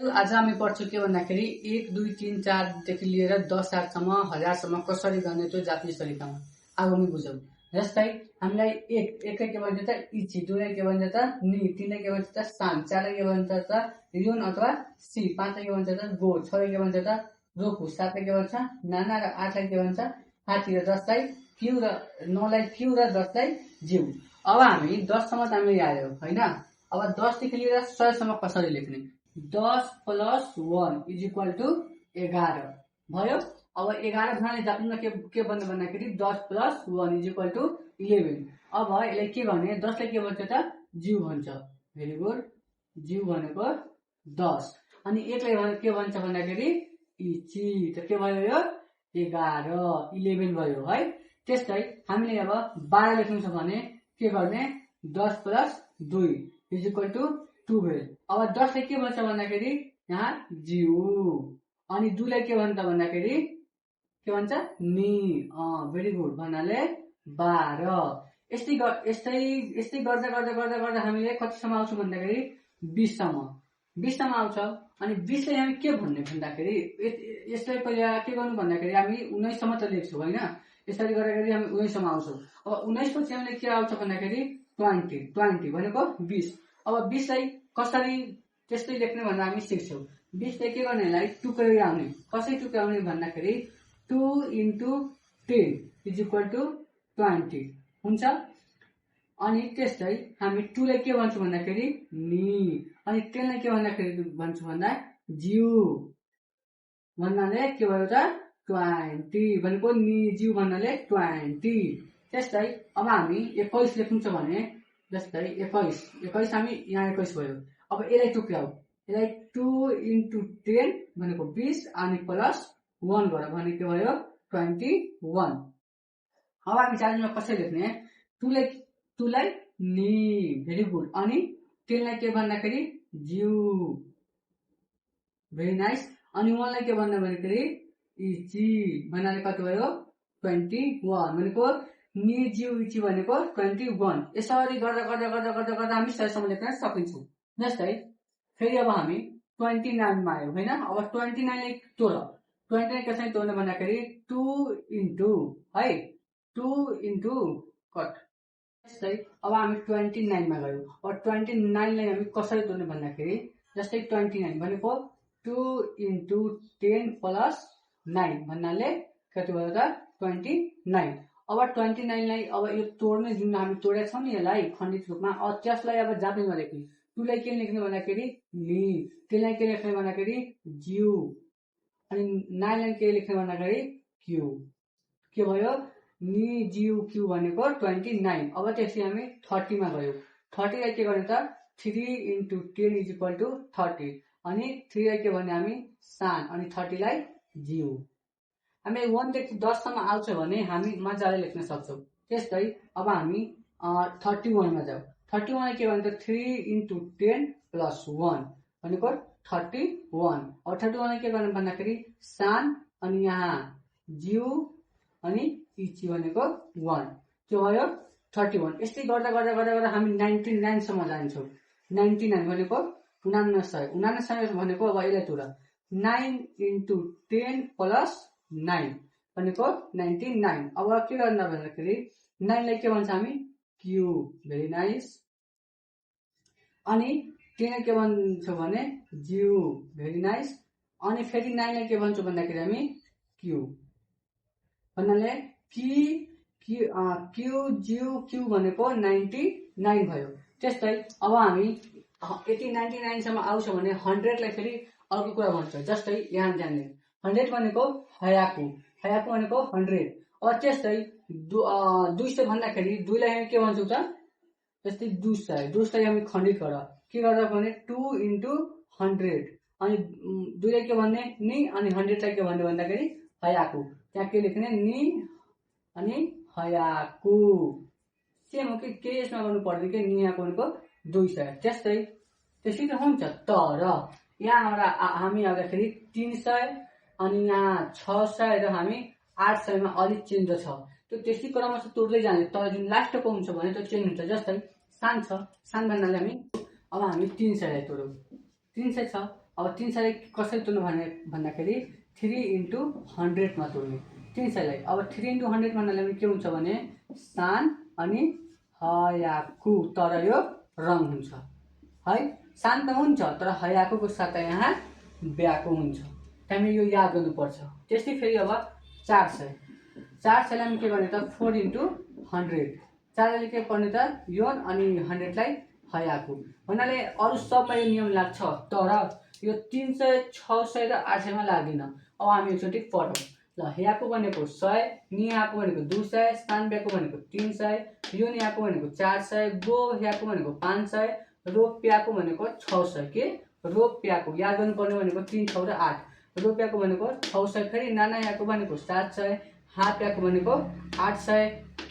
आज हामी पढ्छौँ के भन्दाखेरि 1 2 3 4 देखि लिएर 10 सम्म 1000 सम्म कसरी गर्ने त्यो जापानिज तरिकामा अब हामी बुझौँ। जस्तै हामीलाई एकलाई के भन्छ त इची, दुईलाई के भन्छ त नि, तीनलाई के भन्छ त सान, चारलाई के भन्छ त रियोन अथवा सी, पाँचलाई के भन्छ त गो, छलाई के भन्छ त रोकु, सातलाई के भन्छ नाना र आठलाई के भन्छ हाती र 10लाई क्यु र 9लाई क्यु र 10लाई जिउ। अब हामी 10 सम्म त हामीले आयो हैन। अब 10 देखि लिएर 100 सम्म कसरी लेख्ने? 10 + 1 = 11 भयो। अब 11 भन्नाले जापानमा के भन्नु भन्दाखेरि 10 + 1 = 11। अब यसलाई के गर्ने? 10 लाई के भन्छ त जिउ भन्छ। Very good. जिउ भनेको 10 अनि 1 लाई के भन्छ भन्दाखेरि इची, त के भयो यो 11 11 भयो है। त्यस्तै हामीले अब 12 लेख्नु छ भने के गर्ने? 10 + 2 = 12। अब 10 लाई के भन्छ भन्दाखेरि यहाँ जिउ अनि 2 लाई के भन्छ भन्दाखेरि के भन्छ नि। भेरी गुड भन्नाले 12। यस्तै गर्दा गर्दा गर्दा गर्दा हामीले कतिसम्म आउँछौँ भन्दाखेरि 20 सम्म आउँछ। अनि 20 लाई हामी के भन्ने भन्दाखेरि यसलाई पहिला के गर्नु भन्दाखेरि हामी 19 सम्म त लेख्छौँ हैन। यसरी गर्दाखेरि हामी 19 सम्म आउँछौँ। अब 19 पछि हामीले के आउँछ भन्दाखेरि 20 भनेको 20। अब 20 लाई कसरी त्यस्तै लेख्ने भनेर हामी सिक्छौँ। 20 लाई के गर्नेलाई टुक्राइ आउने। कसरी टुक्राउने भन्दाखेरि 2 × 10 = 20 हुन्छ। अनि त्यस्तै हामी 2 लाई के भन्छौँ भन्दाखेरि नि अनि 10 लाई के भन्छु भन्दा जिउ भन्नाले के भयो त 20 भनेको नि जिउ भन्नाले 20। त्यस्तै अब हामी 21 लेख्नु छ भने जस्तै 21 हामी यहाँ 21 भयो। अब यसलाई टुक्राउ। यसलाई 2 × 10 भनेको 20 अनि +1 गर भने के भयो 21। अब हामी चार्जमा कसरी लेख्ने? 2 लाई नि, भेरी गुड, अनि 10 लाई के भन्दाखेरि जिउ, भेरी नाइस, अनि 1 लाई के भन्नु भन्दाखेरि इची भन्नाले कति भयो 21 भनेको नि जिउ इची भनेको 21। यसरी गर्दा गर्दा गर्दा गर्दा गर्दा हामी 100 सम्म लेख्न सकिन्छौँ। जस्तै फेरि अब हामी 29 मा आयौँ हैन। अब 29 लाई तोड। 29 कसरी तोड्ने भन्दाखेरि 2 × है 2 × कट। जस्तै अब हामी 29 मा गयौँ। अब 29 लाई हामी कसरी तोड्ने भन्दाखेरि जस्तै 29 भनेको 2 × 10 + 9 भन्नाले कति भयो त 29। अब 29 लाई अब यो तोड्ने जुन हामी तोडेका छौँ नि यसलाई खण्डित रूपमा, अब त्यसलाई अब जापानीमा लेख्ने। 2 लाई के लेख्ने भन्दाखेरि नि, 10 लाई के लेख्ने भन्दाखेरि जिउ अनि 9 लाई के लेख्ने भन्दाखेरि क्यु। के भयो नि जिउ क्यु भनेको 29। अब त्यसपछि हामी 30 मा गयौँ। 30 लाई के गर्ने त 3 × 10 = 30 अनि 3 लाई के भन्ने हामी सान अनि 30 लाई जिउ। हामी 1 देखि 10 सम्म आउँछ भने हामी मजाले लेख्न सक्छौँ। त्यस्तै अब हामी 31 मा जाऊ। 31 लाई के भन्छ 3 × 10 + 1 भनेको 31। अब 31 लाई के गर्ने भन्दाखेरि सान अनि यहाँ जिउ अनि इची भनेको 1 त्यो भयो 31। यस्तै गर्दा गर्दा गर्दा गर्दा हामी 99 सम्म जान्छौँ। 99 भनेको 99 भनेको अब यसलाई तोड 9 × 10 + 9 भनेको 99। अब के गर्नु भन्दाखेरि 9 लाई के भन्छ हामी क्यु, भेरी नाइस, अनि 10 लाई के भन्छौँ भने जिउ, भेरी नाइस, अनि फेरि 9 लाई के भन्छौँ भन्दाखेरि हामी क्यु भन्नाले क्यु जिउ क्यु भनेको 99 भयो। त्यस्तै अब हामी यति 99 सम्म आउँछ भने 100 लाई फेरि अर्को कुरा भन्छ। जस्तै यहाँ जान्ने 100 भनेको हयाकु भनेको 100। अब त्यस्तै 200 भन्दाखेरि 2 लाई हामी के भन्छौँ त जस्तै 200 लाई हामी खण्डित गर। के गर्दा भने 2 × 100 अनि 2 लाई के भन्ने नि अनि 100 लाई के भन्ने भन्दाखेरि हयाकु। त्यहाँ के लेख्ने नि अनि हयाकु। सेम हो कि यसमा गर्नु पर्दैन कि नि यहाँको भनेको 200। त्यसै त हुन्छ। तर यहाँ हामी आउँदाखेरि 300 अनि यहाँ 600 र हामी 800 मा अलिक चेन्ज छ। त्यो त्यसै क्रममा चाहिँ तोड्दै जाने, तर जुन लास्टको हुन्छ भने त्यो चेन्ज हुन्छ। जस्तै सान छ, सान भन्नाले हामी अब हामी 300 लाई तोडौँ। 300 छ अब 300लाई कसरी तोड्नु भन्दाखेरि 3 × 100 मा तोड्ने 300लाई। अब 3 × 100 भन्नाले के हुन्छ भने सान अनि हयाकु, तर यो रङ हुन्छ है। सान त हुन्छ तर हयाकुको साथ यहाँ ब्याको हुन्छ, हामीले यो याद गर्नुपर्छ। त्यस्तै फेरि अब 400लाई के गर्ने त 4 × 100, 4ले के पर्ने त योन अनि 100लाई हयाकु भन्नाले अरू सबमा यो नियम लाग्छ, तर यो 300, 600 र 800 मा लाग्दैन। अब हामी एकचोटि पढौँ ल। हयाकु भनेको 100, नियाकु भनेको 200, सान ब्याकु भनेको 300, योन याकु भनेको 400, गो हयाकु भनेको 500, रो प्याकु भनेको 600। के रो प्याकु याद गर्नुपर्ने भनेको 3, 6 र 8। रो प्याकु भनेको 600, फेरि नाना याकु भनेको 700, हा प्याकु भनेको 800,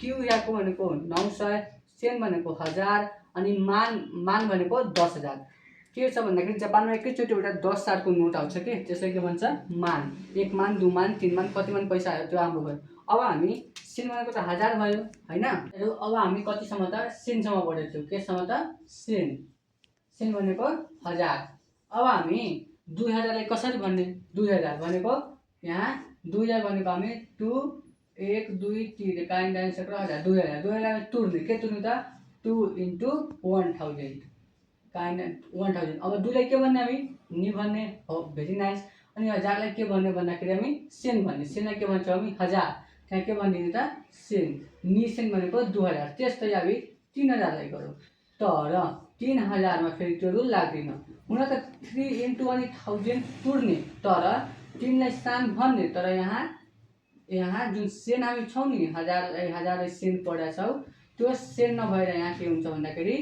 क्यु याकु भनेको 900, सेन भनेको 1000 अनि मान भनेको 10,000। के छ भन्दाखेरि जापानमा एकैचोटि एउटा 10,000 को नोट आउँछ के, त्यसलाई के भन्छ मान। 1 मान, 2 मान, 3 मान, कति मान पैसा आयो त्यो हाम्रो भयो। अब हामी सेन भनेको त 1000 भयो हैन। अब हामी कतिसम्म त सेनसम्म पढेको थियौँ, केसम्म त सेन। सेन भनेको 1000। अब हामी 2000लाई कसरी भन्ने, 2000 भनेको यहाँ 2000 भनेको हामी 2 1 2 3 काइन डाइन सकेर 1000 2000 तुर्ने के तुर्ने त 2 × 1000 काइन 1000। अब 2लाई के भन्ने हामी नि भन्ने हो, भेरी नाइस। अनि 1000लाई के भन्ने भन्दाखेरि हामी सेन भन्ने, सेनलाई के भन्छौँ हामी 1000, त्यहाँ के भनिदिने त सेन। नि सेन भनेको 2000। त्यस्तै हामी 3000लाई गरौँ, तर 3000 मा फेरि त्यो रुल लाग्दैन। हुन त 3 × अनि 1000 तुर्ने, तर 3लाई सान भन्ने, तर यहाँ जुन सेन हामी छौँ नि 1000लाई सेन पढेका छौँ, त्यो सेन नभएर यहाँ के हुन्छ भन्दाखेरि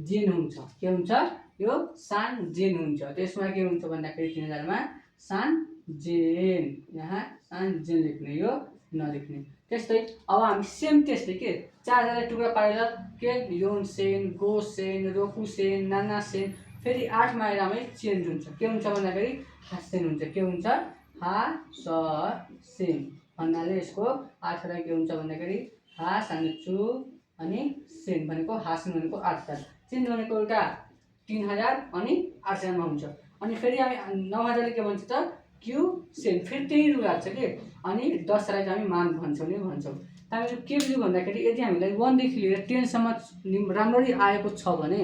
जेन हुन्छ। के हुन्छ यो सान जेन हुन्छ। त्यसमा के हुन्छ भन्दाखेरि 3000 मा सान जेन, यहाँ सान जेन लेख्ने, यो नलेख्ने। त्यस्तै अब हामी सेम त्यस्तै के 4000लाई टुक्रा पारेर के योन सेन, गो सेन, रोकु सेन, नाना सेन, फेरि 8 मा आएर हामी चेन्ज हुन्छ। के हुन्छ भन्दाखेरि हासेन हुन्छ। के हुन्छ हा स सेन भन्नाले यसको अर्थलाई के हुन्छ भन्दाखेरि हा सानुचु अनि सेन भनेको हासेन भनेको 8000, चेन्ज भनेको एउटा 3000 अनि 8000 मा हुन्छ। अनि फेरि हामी 9000ले के भन्छ त क्यु सेन, फेरि त्यही रुल लाग्छ के। अनि 10लाई चाहिँ हामी मान भन्छौँ नि भन्छौँ। हामीले के बुझ्यो भन्दाखेरि यदि हामीलाई 1 देखि लिएर 10 सम्म राम्ररी आएको छ भने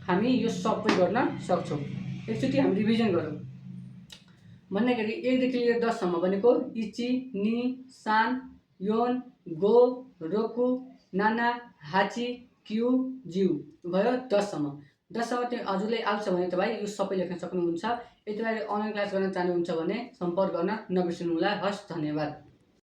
हामी यो सबै गर्न सक्छौँ। एकचोटि हामी रिभिजन गरौँ भन्दाखेरि 1 देखि लिएर 10 सम्म भनेको इची, नि, सान, योन, गो, रोकु, नाना, हाची, क्यु, जिउ भयो 10 सम्म। 10 सम्म त्यो हजुरले आउँछ भने तपाईँ यो सबै लेख्न सक्नुहुन्छ। यदि तपाईँले अनलाइन क्लास गर्न चाहनुहुन्छ भने सम्पर्क गर्न नबिर्सनु होला। हस्, धन्यवाद।